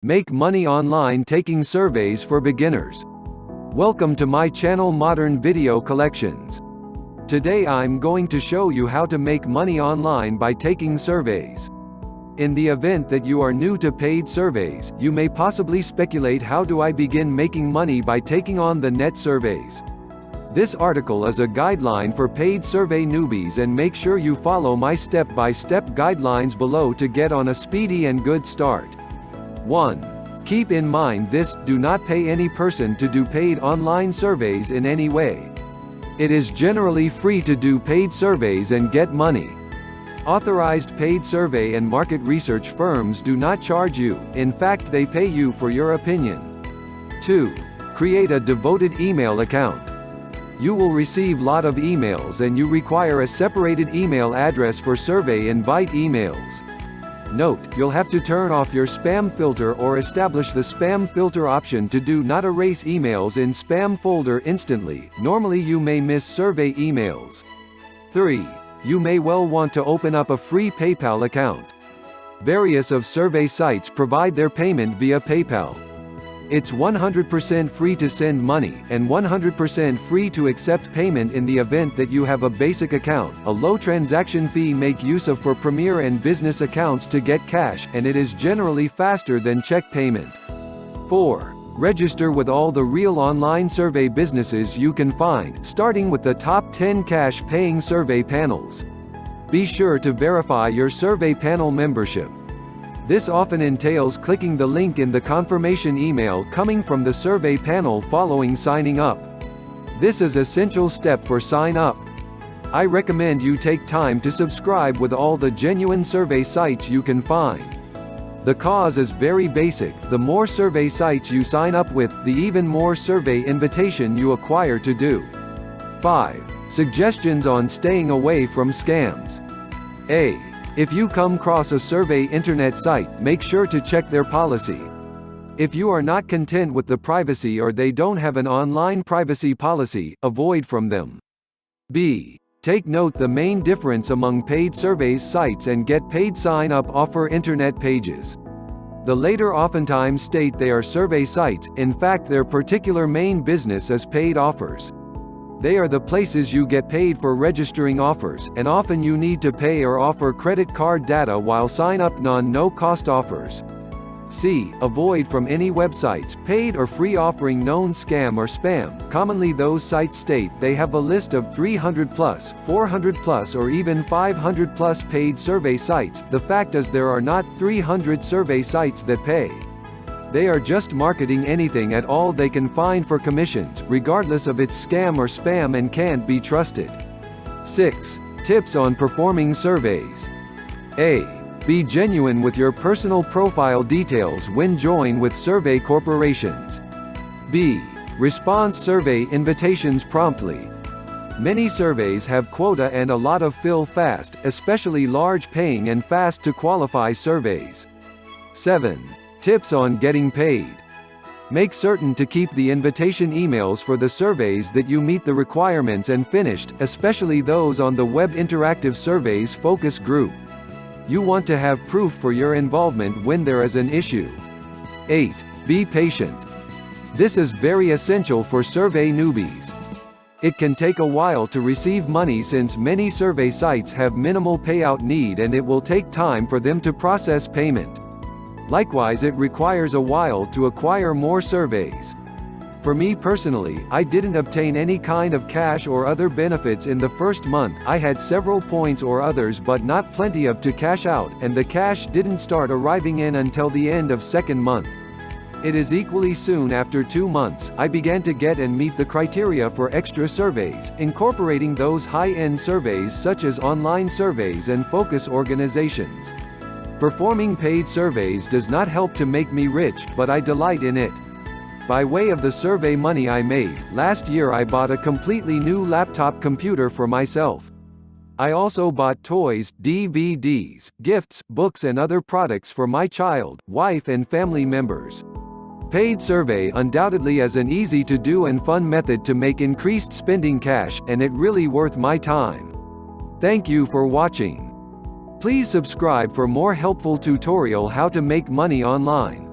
Make money online taking surveys for beginners. Welcome to my channel Modern Video Collections. Today I'm going to show you how to make money online by taking surveys. In the event that you are new to paid surveys, you may possibly speculate, how do I begin making money by taking on the net surveys? This article is a guideline for paid survey newbies, and make sure you follow my step-by-step guidelines below to get on a speedy and good start. 1. Keep in mind this: do not pay any person to do paid online surveys in any way. It is generally free to do paid surveys and get money. Authorized paid survey and market research firms do not charge you, in fact they pay you for your opinion. 2. Create a devoted email account. You will receive lot of emails and you require a separated email address for survey invite emails. Note, you'll have to turn off your spam filter or establish the spam filter option to do not erase emails in spam folder instantly. Normally you may miss survey emails. 3. You may well want to open up a free PayPal account. Various of survey sites provide their payment via PayPal. It's 100% free to send money, and 100% free to accept payment in the event that you have a basic account. A low transaction fee make use of for premier and business accounts to get cash, and it is generally faster than check payment. 4. Register with all the real online survey businesses you can find, starting with the top 10 cash-paying survey panels. Be sure to verify your survey panel membership. This often entails clicking the link in the confirmation email coming from the survey panel following signing up. This is an essential step for sign up. I recommend you take time to subscribe with all the genuine survey sites you can find. The cause is very basic: the more survey sites you sign up with, the even more survey invitation you acquire to do. 5. Suggestions on staying away from scams. A. If you come across a survey internet site, make sure to check their policy. If you are not content with the privacy or they don't have an online privacy policy, avoid from them. B. Take note the main difference among paid surveys sites and get paid sign-up offer internet pages. The latter oftentimes state they are survey sites, in fact their particular main business is paid offers. They are the places you get paid for registering offers, and often you need to pay or offer credit card data while sign up no-cost offers. C. Avoid from any websites, paid or free, offering known scam or spam. Commonly those sites state they have a list of 300 plus, 400 plus or even 500 plus paid survey sites. The fact is there are not 300 survey sites that pay. They are just marketing anything at all they can find for commissions, regardless of its scam or spam, and can't be trusted. 6. Tips on performing surveys. A. Be genuine with your personal profile details when join with survey corporations. B. Response survey invitations promptly. Many surveys have quota and a lot of fill fast, especially large paying and fast to qualify surveys. 7. Tips on getting paid. Make certain to keep the invitation emails for the surveys that you meet the requirements and finished, especially those on the web interactive surveys focus group. You want to have proof for your involvement when there is an issue. 8. Be patient. This is very essential for survey newbies. It can take a while to receive money since many survey sites have minimal payout need, and it will take time for them to process payment. Likewise, it requires a while to acquire more surveys. For me personally, I didn't obtain any kind of cash or other benefits in the first month. I had several points or others but not plenty of to cash out, and the cash didn't start arriving in until the end of second month. It is equally soon after 2 months, I began to get and meet the criteria for extra surveys, incorporating those high-end surveys such as online surveys and focus organizations. Performing paid surveys does not help to make me rich, but I delight in it. By way of the survey money I made, last year I bought a completely new laptop computer for myself. I also bought toys, DVDs, gifts, books and other products for my child, wife and family members. Paid survey undoubtedly is an easy to do and fun method to make increased spending cash, and it really worth my time. Thank you for watching. Please subscribe for more helpful tutorial how to make money online.